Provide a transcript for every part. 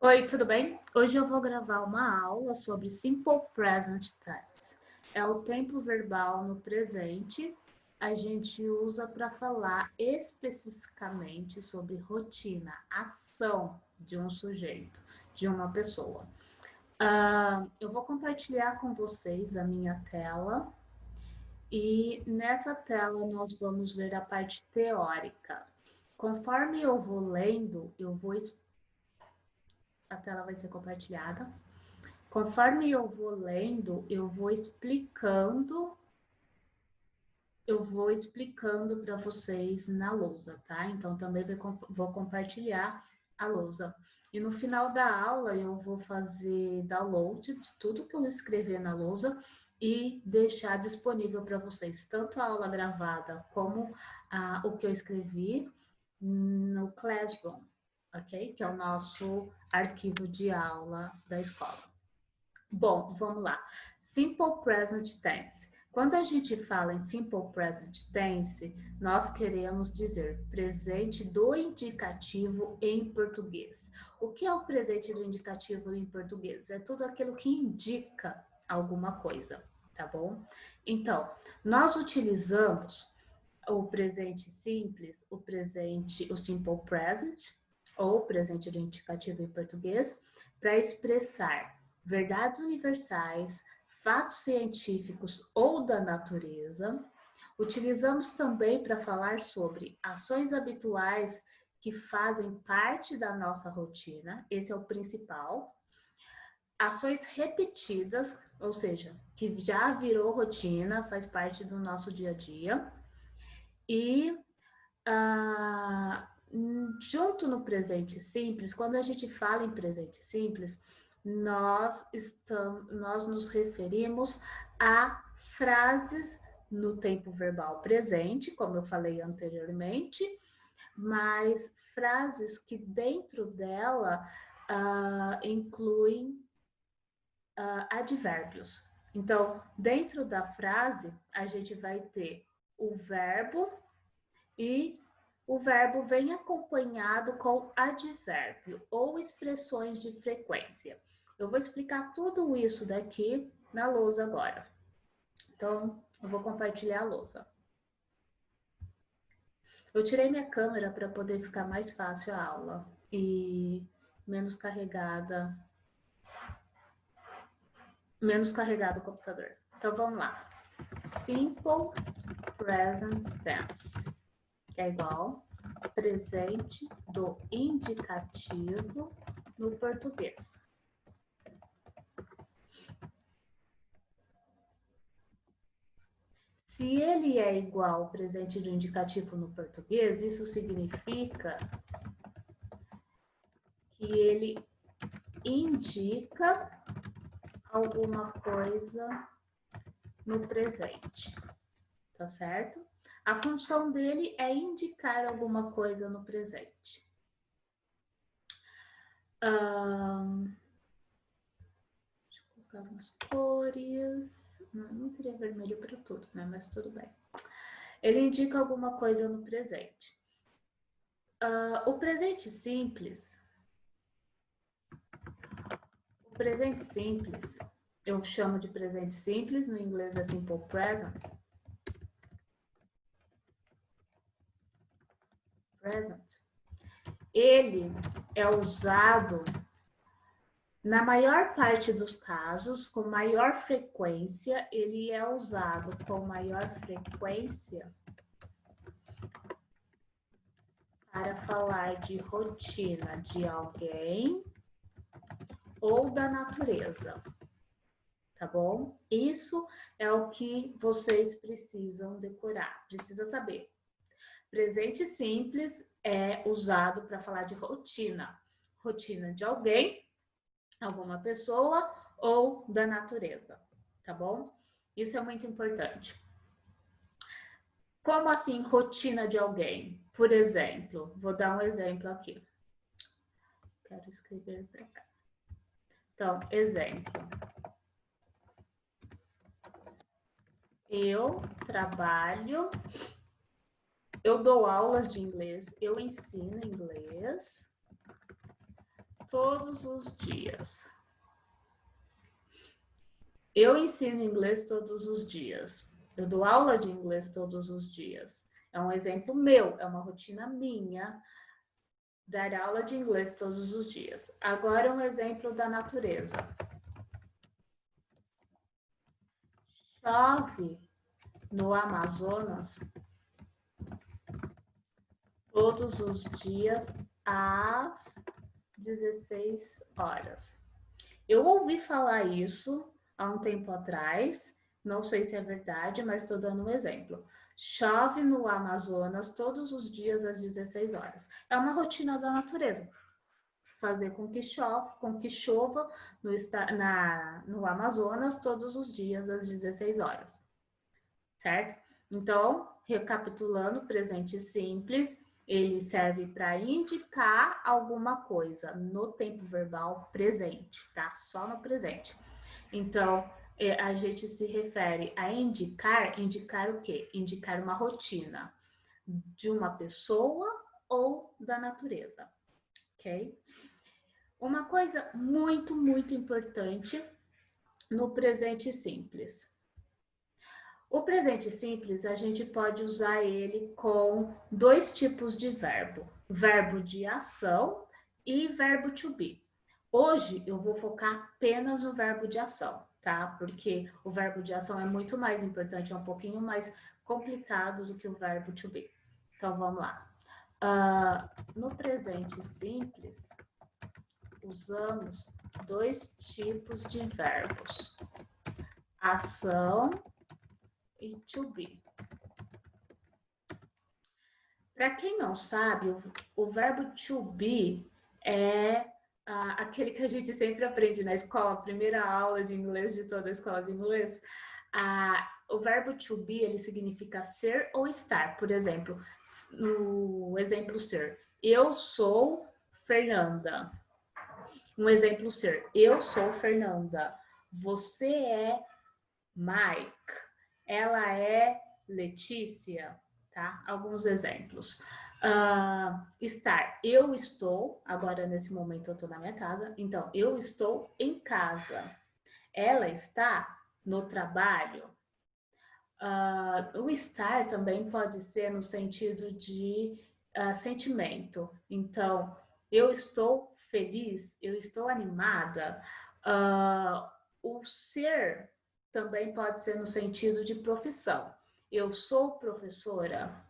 Oi, tudo bem? Hoje eu vou gravar uma aula sobre Simple Present Tense. É o tempo verbal no presente. A gente usa para falar especificamente sobre rotina, ação de um sujeito, de uma pessoa. Eu vou compartilhar com vocês a minha tela e nessa tela nós vamos ver a parte teórica. Conforme eu vou lendo, a tela vai ser compartilhada. Conforme eu vou lendo, eu vou explicando para vocês na lousa, tá? Então também vou compartilhar a lousa. E no final da aula eu vou fazer download de tudo que eu escrever na lousa e deixar disponível para vocês, tanto a aula gravada como o que eu escrevi no Classroom, ok? Que é o nosso arquivo de aula da escola. Bom, vamos lá. Simple Present Tense. Quando a gente fala em Simple Present Tense, nós queremos dizer presente do indicativo em português. O que é o presente do indicativo em português? É tudo aquilo que indica alguma coisa, tá bom? Então, nós utilizamos o presente simples, o Simple Present, ou presente do indicativo em português, para expressar verdades universais, fatos científicos ou da natureza. Utilizamos também para falar sobre ações habituais que fazem parte da nossa rotina, esse é o principal. Ações repetidas, ou seja, que já virou rotina, faz parte do nosso dia a dia. E junto no presente simples, quando a gente fala em presente simples, nós nos referimos a frases no tempo verbal presente, como eu falei anteriormente, mas frases que dentro dela incluem advérbios. Então, dentro da frase, a gente vai ter o verbo e o verbo vem acompanhado com advérbio ou expressões de frequência. Eu vou explicar tudo isso daqui na lousa agora. Então, eu vou compartilhar a lousa. Eu tirei minha câmera para poder ficar mais fácil a aula e menos carregado o computador. Então, vamos lá. Simple Present Tense, que é igual presente do indicativo no português. Se ele é igual ao presente do indicativo no português, isso significa que ele indica alguma coisa no presente, tá certo? A função dele é indicar alguma coisa no presente. Deixa eu colocar umas cores. Não queria vermelho para tudo, né? Mas tudo bem. Ele indica alguma coisa no presente. O presente simples, eu chamo de presente simples, no inglês é simple present. Ele é usado na maior parte dos casos, com maior frequência, ele é usado com maior frequência para falar de rotina de alguém ou da natureza, tá bom? Isso é o que vocês precisam decorar, precisa saber. Presente simples é usado para falar de rotina, rotina de alguém, alguma pessoa ou da natureza, tá bom? Isso é muito importante. Como assim rotina de alguém? Por exemplo, vou dar um exemplo aqui. Quero escrever para cá. Então, exemplo. Eu trabalho, eu dou aulas de inglês, eu ensino inglês todos os dias. Eu ensino inglês todos os dias. Eu dou aula de inglês todos os dias. É um exemplo meu, é uma rotina minha dar aula de inglês todos os dias. Agora um exemplo da natureza. Chove no Amazonas todos os dias às 16 horas. Eu ouvi falar isso há um tempo atrás, não sei se é verdade, mas estou dando um exemplo. Chove no Amazonas todos os dias às 16 horas. É uma rotina da natureza. Fazer com que chova no Amazonas todos os dias às 16 horas. Certo? Então, recapitulando, presente simples, ele serve para indicar alguma coisa no tempo verbal presente, tá? Só no presente. Então, a gente se refere a indicar o quê? Indicar uma rotina de uma pessoa ou da natureza, ok? Uma coisa muito, muito importante no presente simples. O presente simples, a gente pode usar ele com dois tipos de verbo. Verbo de ação e verbo to be. Hoje eu vou focar apenas no verbo de ação, tá? Porque o verbo de ação é muito mais importante, é um pouquinho mais complicado do que o verbo to be. Então vamos lá. No presente simples, usamos dois tipos de verbos: ação e to be. Para quem não sabe, o verbo to be é aquele que a gente sempre aprende na escola, primeira aula de inglês de toda a escola de inglês. O verbo to be, ele significa ser ou estar. Por exemplo, no exemplo ser, eu sou Fernanda. Um exemplo ser, eu sou Fernanda. Você é Mike. Ela é Letícia, tá? Alguns exemplos. Estar, eu estou, agora nesse momento eu estou na minha casa, então eu estou em casa. Ela está no trabalho. O estar também pode ser no sentido de sentimento. Então, eu estou feliz, eu estou animada. O ser também pode ser no sentido de profissão. Eu sou professora,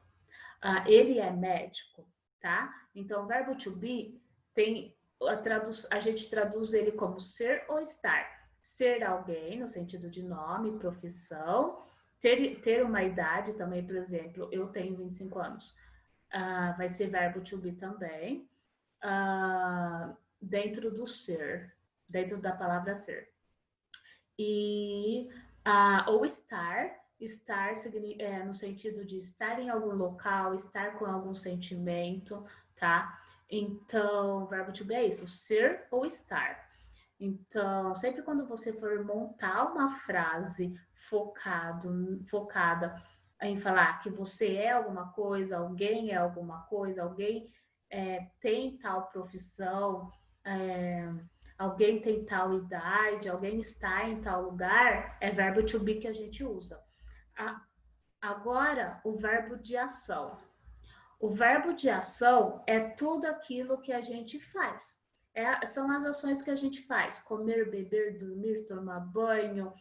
ele é médico, tá? Então, o verbo to be tem a gente traduz ele como ser ou estar. Ser alguém, no sentido de nome, profissão, ter uma idade também, por exemplo, eu tenho 25 anos. Vai ser verbo to be também, dentro do ser, dentro da palavra ser. E ou estar no sentido de estar em algum local, estar com algum sentimento, tá? Então, o verbo to be é isso, ser ou estar. Então, sempre quando você for montar uma frase focada em falar que você é alguma coisa, alguém é alguma coisa, alguém tem tal profissão, alguém tem tal idade, alguém está em tal lugar, é verbo to be que a gente usa. Agora, o verbo de ação. O verbo de ação é tudo aquilo que a gente faz. São as ações que a gente faz: comer, beber, dormir, tomar banho,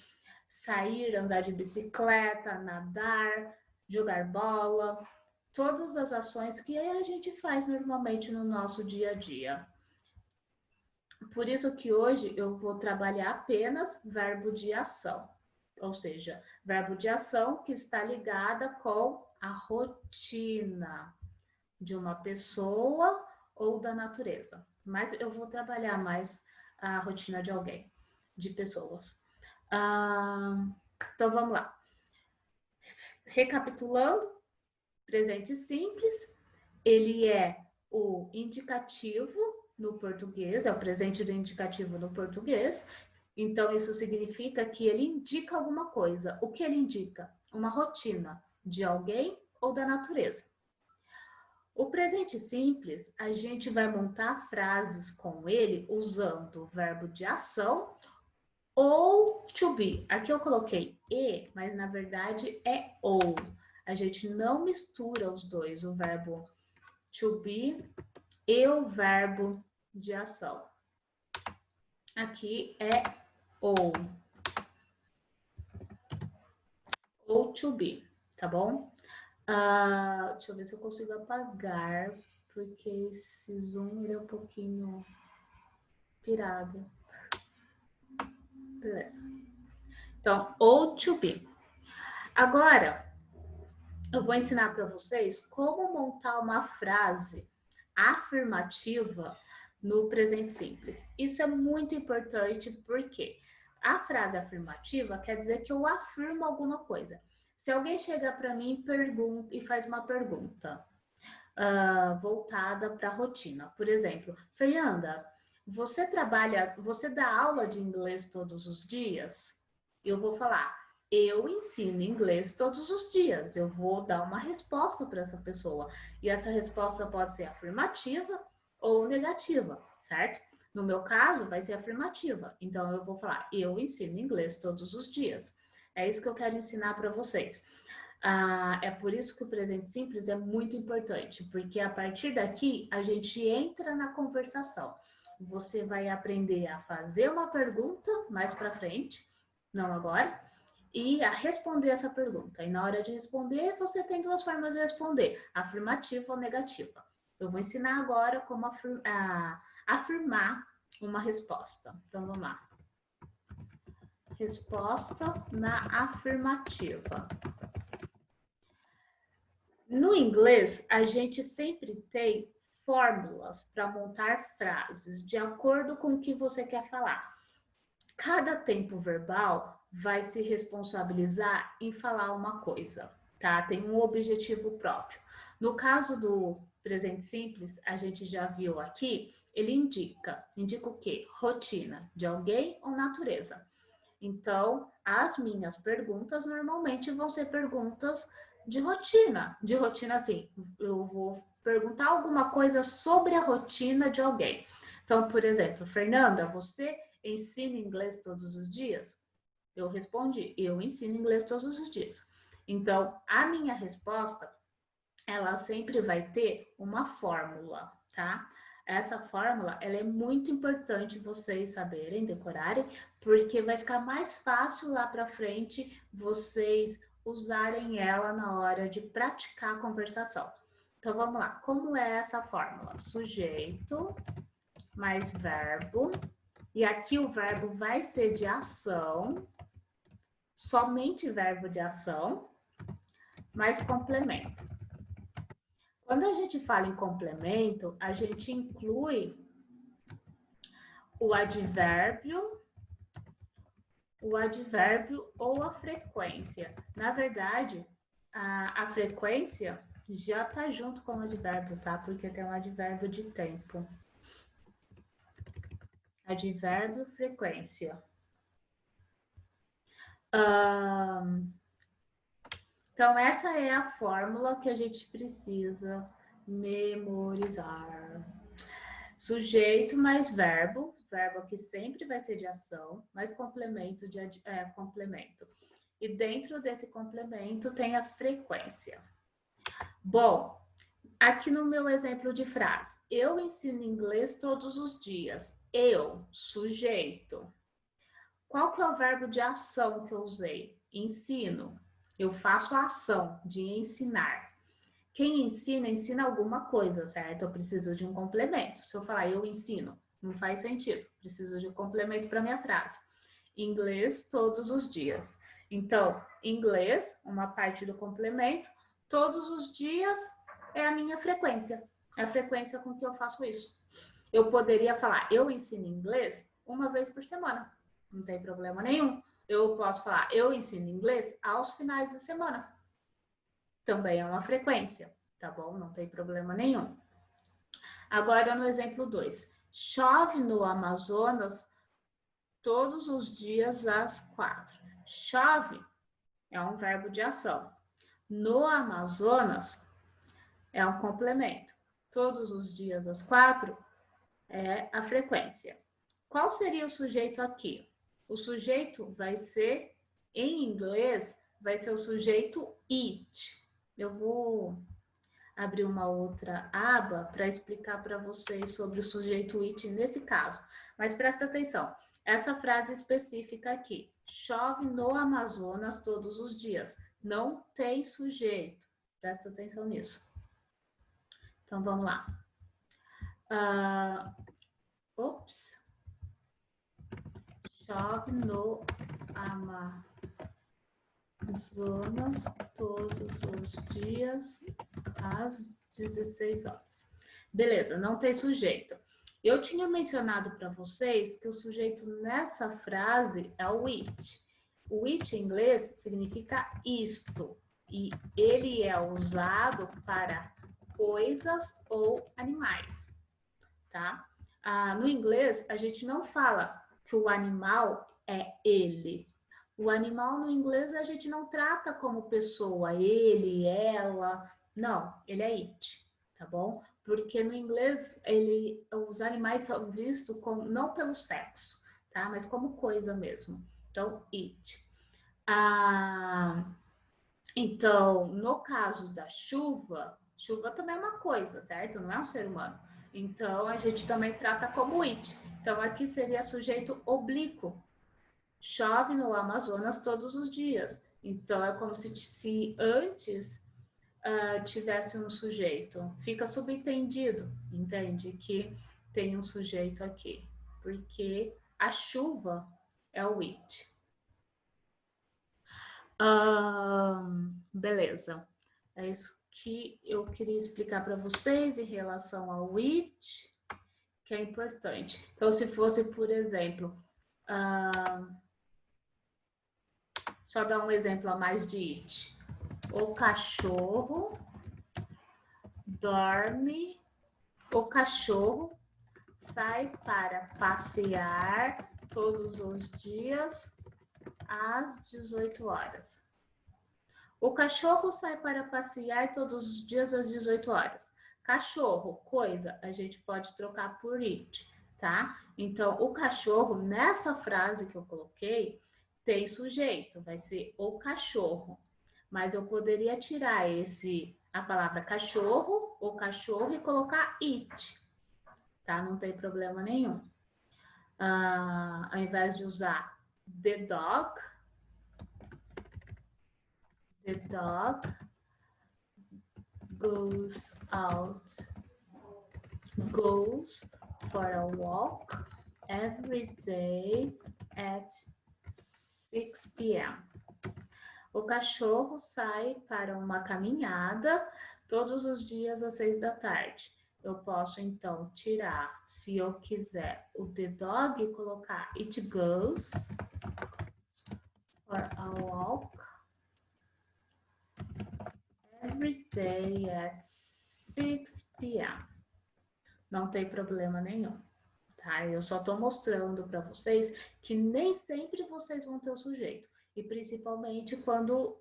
sair, andar de bicicleta, nadar, jogar bola. Todas as ações que a gente faz normalmente no nosso dia a dia. Por isso que hoje eu vou trabalhar apenas verbo de ação. Ou seja, verbo de ação que está ligada com a rotina de uma pessoa ou da natureza. Mas eu vou trabalhar mais a rotina de alguém, de pessoas. Então vamos lá. Recapitulando, presente simples, ele é o indicativo no português, é o presente do indicativo no português. Então, isso significa que ele indica alguma coisa. O que ele indica? Uma rotina de alguém ou da natureza. O presente simples, a gente vai montar frases com ele usando o verbo de ação ou to be. Aqui eu coloquei e, mas na verdade é ou. A gente não mistura os dois, o verbo to be e o verbo de ação. Aqui é ou to be, tá bom? Deixa eu ver se eu consigo apagar, porque esse zoom ele é um pouquinho pirado. Beleza. Então, ou to be. Agora, eu vou ensinar para vocês como montar uma frase afirmativa no presente simples. Isso é muito importante porque a frase afirmativa quer dizer que eu afirmo alguma coisa. Se alguém chega para mim e faz uma pergunta voltada para a rotina, por exemplo, Fernanda, você dá aula de inglês todos os dias? Eu vou falar, eu ensino inglês todos os dias. Eu vou dar uma resposta para essa pessoa. E essa resposta pode ser afirmativa ou negativa, certo? No meu caso, vai ser afirmativa. Então, eu vou falar, eu ensino inglês todos os dias. É isso que eu quero ensinar para vocês. É por isso que o presente simples é muito importante, porque a partir daqui a gente entra na conversação. Você vai aprender a fazer uma pergunta mais para frente, não agora, e a responder essa pergunta. E na hora de responder, você tem duas formas de responder, afirmativa ou negativa. Eu vou ensinar agora como afirmar uma resposta. Então, vamos lá. Resposta na afirmativa. No inglês, a gente sempre tem fórmulas para montar frases de acordo com o que você quer falar. Cada tempo verbal vai se responsabilizar em falar uma coisa, tá? Tem um objetivo próprio. No caso do presente simples, a gente já viu aqui, ele indica o quê? Rotina de alguém ou natureza. Então, as minhas perguntas normalmente vão ser perguntas de rotina. De rotina, assim, eu vou perguntar alguma coisa sobre a rotina de alguém. Então, por exemplo, Fernanda, você ensina inglês todos os dias? Eu respondi, eu ensino inglês todos os dias. Então, a minha resposta, ela sempre vai ter uma fórmula, tá? Essa fórmula, ela é muito importante vocês saberem, decorarem, porque vai ficar mais fácil lá para frente vocês usarem ela na hora de praticar a conversação. Então, vamos lá. Como é essa fórmula? Sujeito mais verbo. E aqui o verbo vai ser de ação, somente verbo de ação, mais complemento. Quando a gente fala em complemento, a gente inclui o advérbio ou a frequência. Na verdade, a frequência já está junto com o advérbio, tá? Porque tem um advérbio de tempo. Advérbio, frequência. Então, essa é a fórmula que a gente precisa memorizar. Sujeito mais verbo, verbo aqui sempre vai ser de ação, mais complemento de complemento. E dentro desse complemento tem a frequência. Bom, aqui no meu exemplo de frase, eu ensino inglês todos os dias. Eu, sujeito. Qual que é o verbo de ação que eu usei? Ensino. Eu faço a ação de ensinar. Quem ensina, ensina alguma coisa, certo? Eu preciso de um complemento. Se eu falar eu ensino, não faz sentido. Preciso de um complemento para minha frase. Inglês todos os dias. Então, inglês, uma parte do complemento, todos os dias é a minha frequência. É a frequência com que eu faço isso. Eu poderia falar, eu ensino inglês uma vez por semana. Não tem problema nenhum. Eu posso falar, eu ensino inglês aos finais de semana. Também é uma frequência, tá bom? Não tem problema nenhum. Agora, no exemplo 2. Chove no Amazonas todos os dias às 4. Chove é um verbo de ação. No Amazonas é um complemento. Todos os dias às 4 é a frequência. Qual seria o sujeito aqui? O sujeito vai ser, em inglês, vai ser o sujeito it. Eu vou abrir uma outra aba para explicar para vocês sobre o sujeito it nesse caso. Mas presta atenção, essa frase específica aqui. Chove no Amazonas todos os dias. Não tem sujeito. Presta atenção nisso. Então, vamos lá. Ops. Chove no Amazonas todos os dias às 16 horas. Beleza, não tem sujeito. Eu tinha mencionado para vocês que o sujeito nessa frase é o it. O it em inglês significa isto. E ele é usado para coisas ou animais, tá? No inglês, a gente não fala que o animal é ele. O animal no inglês a gente não trata como pessoa, ele, ela. Não, ele é it, tá bom? Porque no inglês os animais são vistos como, não pelo sexo, tá? Mas como coisa mesmo. Então, it. Então, no caso da chuva, chuva também é uma coisa, certo? Não é um ser humano. Então, a gente também trata como it. Então, aqui seria sujeito oblíquo. Chove no Amazonas todos os dias. Então, é como se antes tivesse um sujeito. Fica subentendido, entende? Que tem um sujeito aqui. Porque a chuva é o it. Beleza. É isso que eu queria explicar para vocês em relação ao it, que é importante. Então, se fosse, por exemplo, só dar um exemplo a mais de it. O cachorro dorme, o cachorro sai para passear todos os dias às 18 horas. O cachorro sai para passear todos os dias às 18 horas. Cachorro, coisa, a gente pode trocar por it, tá? Então, o cachorro, nessa frase que eu coloquei, tem sujeito, vai ser o cachorro. Mas eu poderia tirar a palavra cachorro, o cachorro, e colocar it, tá? Não tem problema nenhum. Ao invés de usar the dog goes for a walk every day at 6 p.m. O cachorro sai para uma caminhada todos os dias às 6 da tarde. Eu posso, então, tirar, se eu quiser, o the dog e colocar it goes for a walk every day at 6 p.m. Não tem problema nenhum, tá? Eu só estou mostrando para vocês que nem sempre vocês vão ter o sujeito. E principalmente quando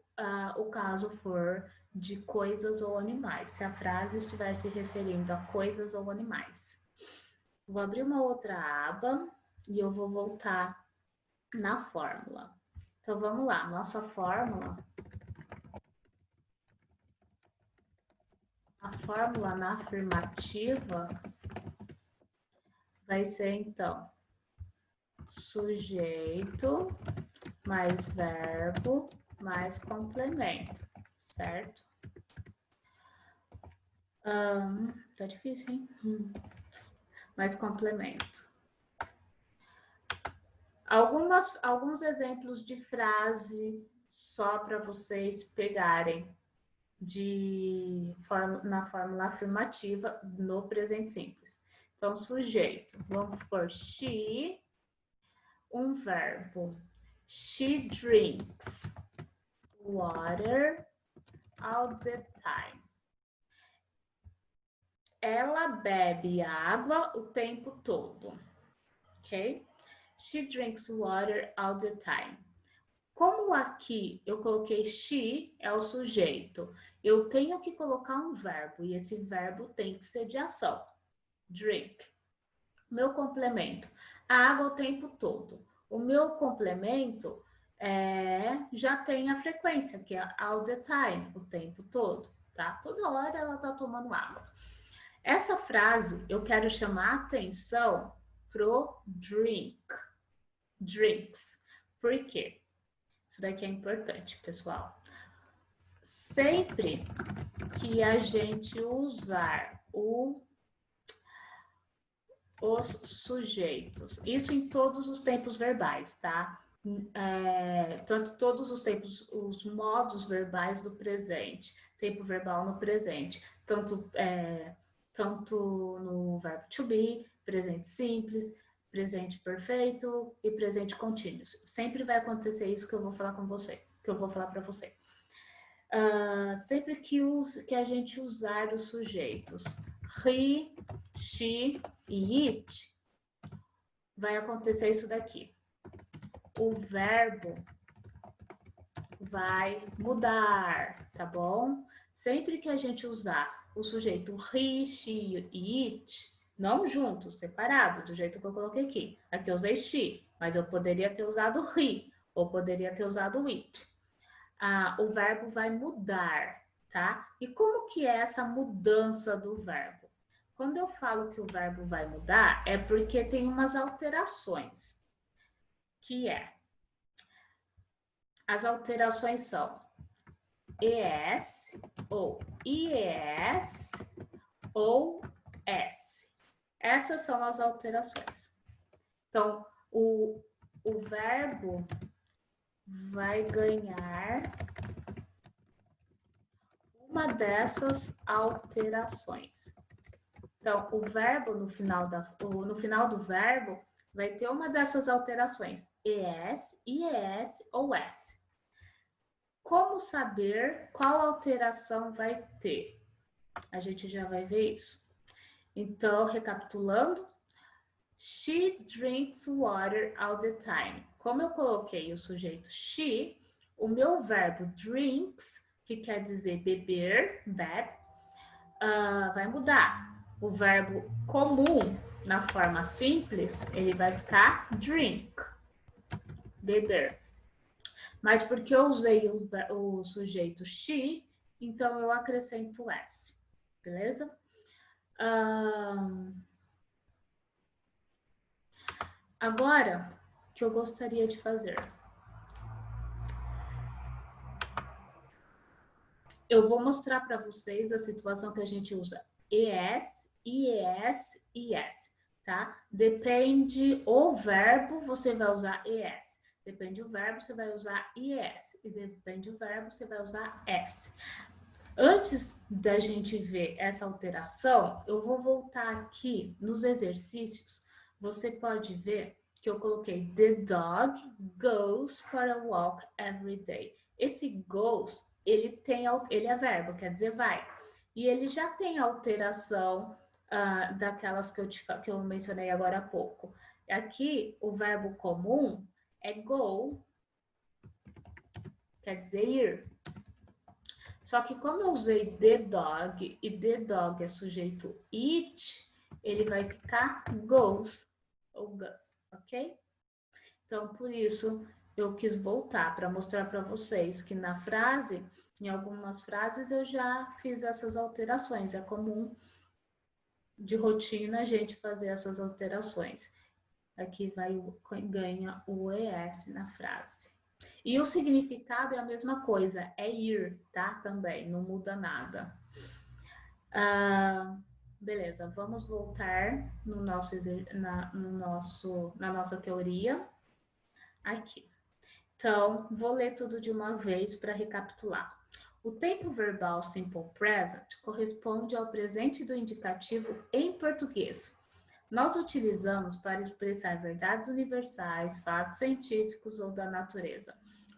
o caso for de coisas ou animais, se a frase estiver se referindo a coisas ou animais. Vou abrir uma outra aba e eu vou voltar na fórmula. Então, vamos lá. Nossa fórmula... A fórmula na afirmativa vai ser, então, sujeito mais verbo mais complemento, certo? Tá difícil, hein? Mais complemento. Alguns exemplos de frase só para vocês pegarem na fórmula afirmativa no presente simples. Então, sujeito, vamos por she, um verbo. She drinks water all the time. Ela bebe água o tempo todo, ok? She drinks water all the time. Como aqui eu coloquei she, é o sujeito, eu tenho que colocar um verbo, e esse verbo tem que ser de ação. Drink. Meu complemento, a água o tempo todo. O meu complemento já tem a frequência, que é all the time, o tempo todo, tá? Toda hora ela tá tomando água. Essa frase eu quero chamar a atenção pro drink, drinks. Por quê? Isso daqui é importante, pessoal. Sempre que a gente usar os sujeitos, isso em todos os tempos verbais, tá? Tanto todos os tempos, os modos verbais do presente, tempo verbal no presente, tanto no verbo to be, presente simples, presente perfeito e presente contínuo. Sempre vai acontecer isso que eu vou falar com você, que eu vou falar para você. Sempre que a gente usar os sujeitos he, she e it, vai acontecer isso daqui. O verbo vai mudar, tá bom? Sempre que a gente usar o sujeito he, she e it, não juntos, separado, do jeito que eu coloquei aqui. Aqui eu usei she, mas eu poderia ter usado he, ou poderia ter usado it. O verbo vai mudar, tá? E como que é essa mudança do verbo? Quando eu falo que o verbo vai mudar, é porque tem umas alterações, que as alterações são ES, ou IES, ou S. Essas são as alterações. Então, o verbo vai ganhar uma dessas alterações. Então, o verbo no final do verbo vai ter uma dessas alterações, ES, IES ou S. Como saber qual alteração vai ter? A gente já vai ver isso. Então, recapitulando, she drinks water all the time. Como eu coloquei o sujeito she, o meu verbo drinks, que quer dizer beber, bebe, vai mudar. O verbo comum, na forma simples, ele vai ficar drink, beber. Mas porque eu usei o sujeito she, então eu acrescento S, beleza? Agora, o que eu gostaria de fazer? Eu vou mostrar para vocês a situação que a gente usa ES, IES, IS, tá? Depende o verbo, você vai usar ES. Depende do verbo, você vai usar IES. E depende do verbo, você vai usar S. Antes da gente ver essa alteração, eu vou voltar aqui nos exercícios. Você pode ver que eu coloquei the dog goes for a walk every day. Esse goes, ele é verbo, quer dizer vai. E ele já tem alteração daquelas que eu mencionei agora há pouco. Aqui, o verbo comum é go, quer dizer ir. Só que como eu usei the dog e the dog é sujeito it, ele vai ficar goes ou goes, ok? Então, por isso, eu quis voltar para mostrar para vocês que na frase, em algumas frases, eu já fiz essas alterações. É comum, de rotina, a gente fazer essas alterações. Aqui ganha o ES na frase. E o significado é a mesma coisa, é ir, tá? Também, não muda nada. Beleza, vamos voltar na nossa teoria. Aqui. Então, vou ler tudo de uma vez para recapitular. O tempo verbal simple present corresponde ao presente do indicativo em português. Nós utilizamos para expressar verdades universais, fatos científicos ou da natureza.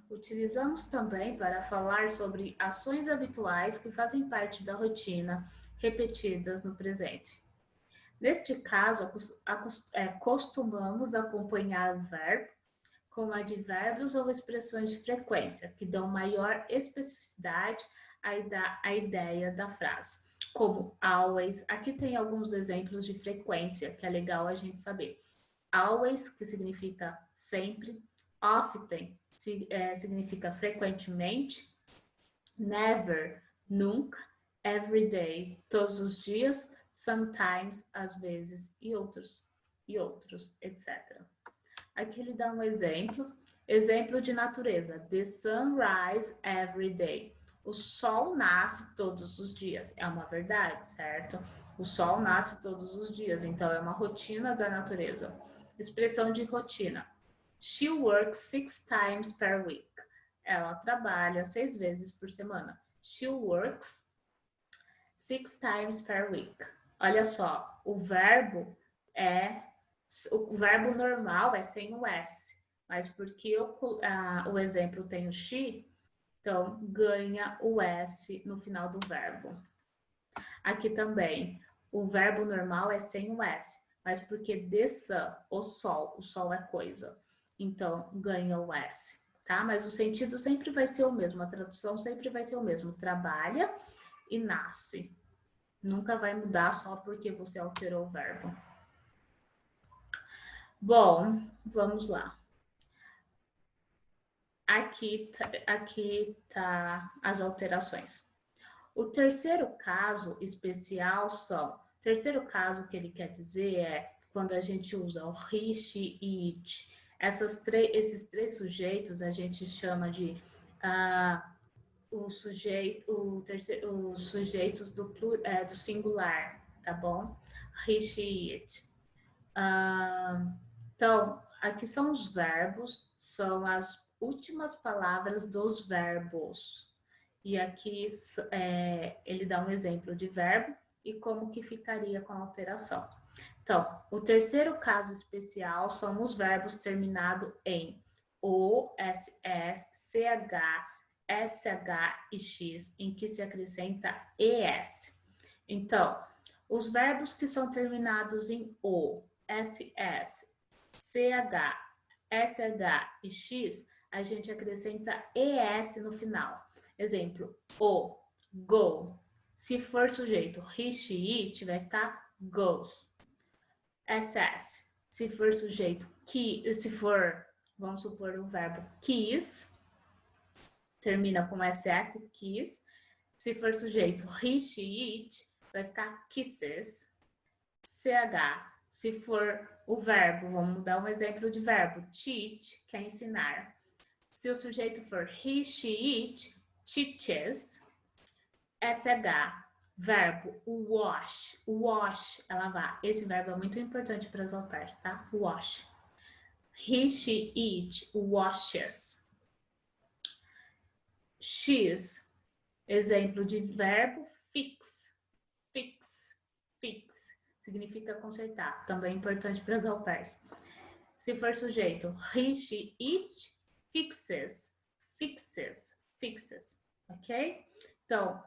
Utilizamos também para falar sobre ações habituais que fazem parte da rotina, repetidas no presente. Neste caso, costumamos acompanhar o verbo com advérbios ou expressões de frequência, que dão maior especificidade à ideia da frase. Como always, aqui tem alguns exemplos de frequência, que é legal a gente saber. Always, que significa sempre. Often, significa frequentemente. Never, nunca. Every day, todos os dias. Sometimes, às vezes, e outros, etc. Aqui ele dá um exemplo. Exemplo de natureza. The sun rises every day. O sol nasce todos os dias. É uma verdade, certo? O sol nasce todos os dias, então é uma rotina da natureza. Expressão de rotina. She works 6 times per week. Ela trabalha 6 vezes por semana. She works 6 times per week. Olha só, o verbo normal é sem o S, mas porque o exemplo tem o she, então ganha o S no final do verbo. Aqui também, o verbo normal é sem o S, mas porque desça o sol é coisa, então ganha o S, tá? Mas o sentido sempre vai ser o mesmo, a tradução sempre vai ser o mesmo, trabalha e nasce. Nunca vai mudar só porque você alterou o verbo. Bom, vamos lá. Aqui tá as alterações. O terceiro caso especial terceiro caso que ele quer dizer é quando a gente usa o he, she e it. Esses três sujeitos a gente chama de os sujeitos do singular, tá bom? He, she e it. Então, aqui são os verbos, são as últimas palavras dos verbos. E aqui ele dá um exemplo de verbo e como que ficaria com a alteração. Então, o terceiro caso especial são os verbos terminados em O, SS, CH, SH e X, em que se acrescenta ES. Então, os verbos que são terminados em O, SS, CH, SH e X, a gente acrescenta ES no final. Exemplo, o, go. Se for sujeito he, she, it, vai ficar goes. SS. Se for sujeito vamos supor o verbo kiss, termina com SS, kiss. Se for sujeito he, she, it, vai ficar kisses. CH. Se for o verbo, vamos dar um exemplo de verbo, teach, que é ensinar. Se o sujeito for he, she, it, teaches. SH, verbo wash, é lavar. Esse verbo é muito importante para as au pairs, tá? Wash. He, she, it, washes. She's, exemplo de verbo, fix. Significa consertar. Também é importante para as au pairs. Se for sujeito, he, she, it, fixes. Ok? Então,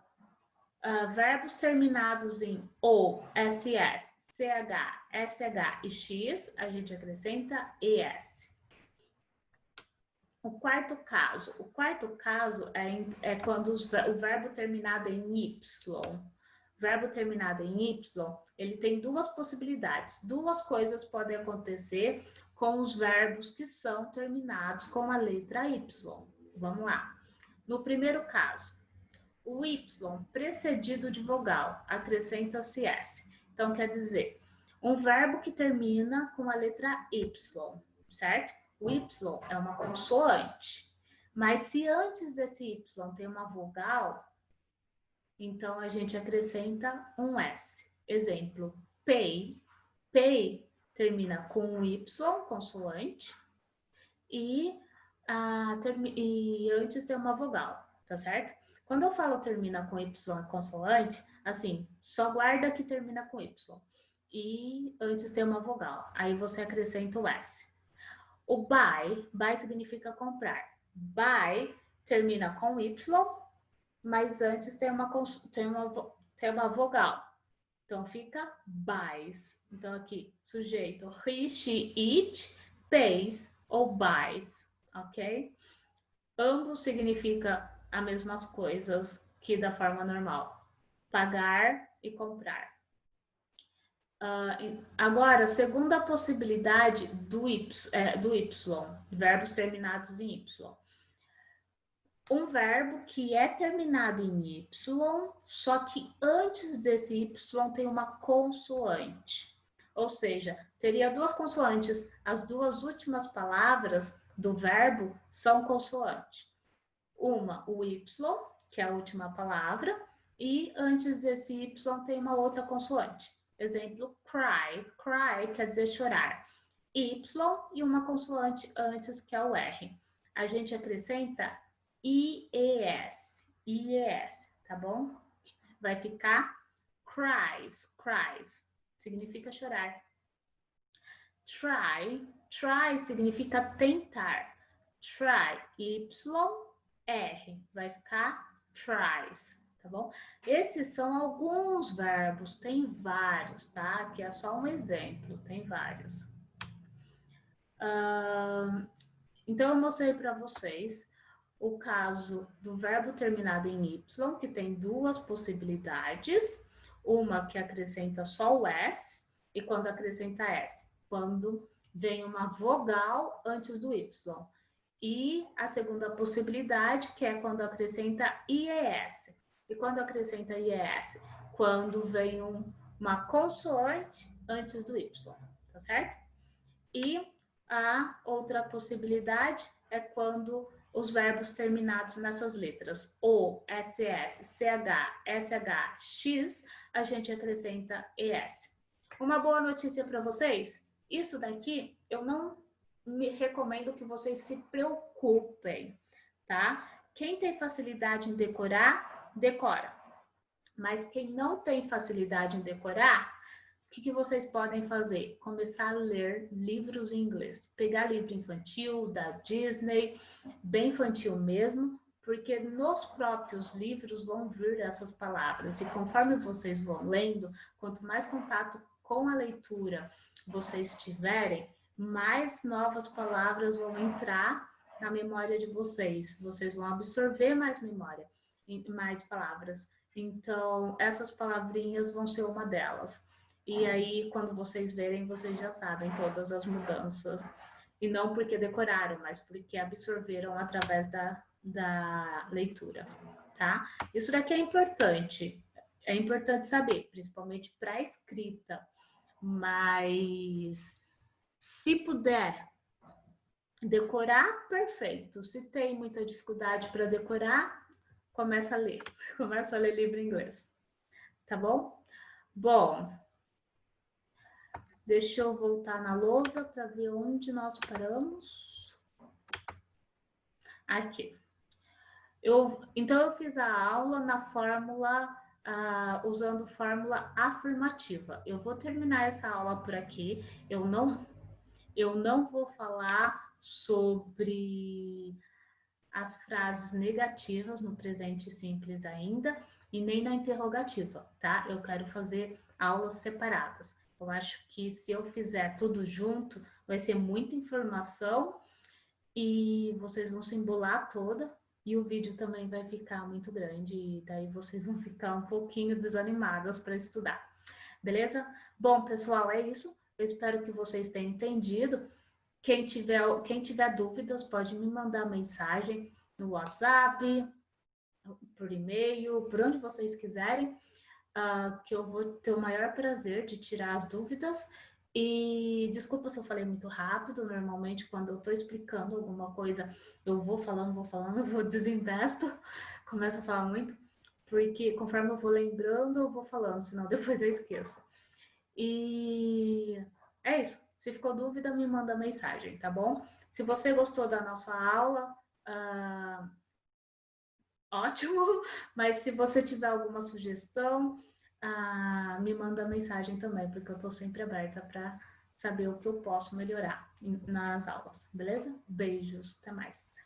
verbos terminados em O, SS, CH, SH e X, a gente acrescenta ES. O quarto caso é quando o verbo terminado em Y. O verbo terminado em Y, ele tem duas possibilidades. Duas coisas podem acontecer com os verbos que são terminados com a letra Y. Vamos lá. No primeiro caso, o Y precedido de vogal, acrescenta-se S. Então, quer dizer, um verbo que termina com a letra Y, certo? O Y é uma consoante. Mas se antes desse Y tem uma vogal, então a gente acrescenta um S. Exemplo, pay. Pay termina com um Y, consoante, e antes tem uma vogal, tá certo? Quando eu falo termina com Y consoante, assim, só guarda que termina com Y. E antes tem uma vogal. Aí você acrescenta o S. O buy significa comprar. Buy termina com Y, mas antes tem uma vogal. Então fica buys. Então aqui, sujeito he, she, it, pays, ou buys, ok? Ambos significam as mesmas coisas que da forma normal. Pagar e comprar. Agora, segunda possibilidade do Y, verbos terminados em Y. Um verbo que é terminado em Y, só que antes desse Y tem uma consoante. Ou seja, teria duas consoantes. As duas últimas palavras do verbo são consoante. Uma, o Y, que é a última palavra, e antes desse Y tem uma outra consoante. Exemplo, cry. Cry quer dizer chorar. Y e uma consoante antes, que é o R. A gente acrescenta IES. IES, tá bom? Vai ficar cries. Cries significa chorar. Try significa tentar. Try, Y-R, vai ficar tries, tá bom? Esses são alguns verbos, tem vários, tá? Aqui é só um exemplo, tem vários. Então, eu mostrei para vocês o caso do verbo terminado em Y, que tem duas possibilidades. Uma que acrescenta só o S, e quando acrescenta S, quando vem uma vogal antes do Y. E a segunda possibilidade, que é quando acrescenta IES. E quando acrescenta IES? Quando vem uma consoante antes do Y, tá certo? E a outra possibilidade é quando os verbos terminados nessas letras O, SS, CH, SH, X, a gente acrescenta ES. Uma boa notícia para vocês, isso daqui eu não me recomendo que vocês se preocupem, tá? Quem tem facilidade em decorar, decora. Mas quem não tem facilidade em decorar, o que vocês podem fazer? Começar a ler livros em inglês. Pegar livro infantil, da Disney, bem infantil mesmo, porque nos próprios livros vão vir essas palavras. E conforme vocês vão lendo, quanto mais contato com a leitura vocês tiverem, mais novas palavras vão entrar na memória de vocês. Vocês vão absorver mais memória, mais palavras. Então, essas palavrinhas vão ser uma delas. E aí, quando vocês verem, vocês já sabem todas as mudanças. E não porque decoraram, mas porque absorveram através da leitura, tá? Isso daqui é importante. É importante saber, principalmente para a escrita. Mas, se puder decorar, perfeito. Se tem muita dificuldade para decorar, começa a ler. Começa a ler livro em inglês. Tá bom? Bom, deixa eu voltar na lousa para ver onde nós paramos. Aqui. Então, eu fiz a aula na fórmula, usando fórmula afirmativa. Eu vou terminar essa aula por aqui. Eu não vou falar sobre as frases negativas no presente simples ainda e nem na interrogativa, tá? Eu quero fazer aulas separadas. Eu acho que se eu fizer tudo junto, vai ser muita informação e vocês vão se embolar toda e o vídeo também vai ficar muito grande e daí vocês vão ficar um pouquinho desanimadas para estudar. Beleza? Bom, pessoal, é isso. Eu espero que vocês tenham entendido. Quem tiver dúvidas, pode me mandar mensagem no WhatsApp, por e-mail, por onde vocês quiserem, que eu vou ter o maior prazer de tirar as dúvidas. E desculpa se eu falei muito rápido, normalmente quando eu estou explicando alguma coisa, eu vou falando, eu desinvesto, começo a falar muito, porque conforme eu vou lembrando, eu vou falando, senão depois eu esqueço. E é isso. Se ficou dúvida, me manda mensagem, tá bom? Se você gostou da nossa aula, ótimo. Mas se você tiver alguma sugestão, me manda mensagem também, porque eu estou sempre aberta para saber o que eu posso melhorar nas aulas, beleza? Beijos, até mais.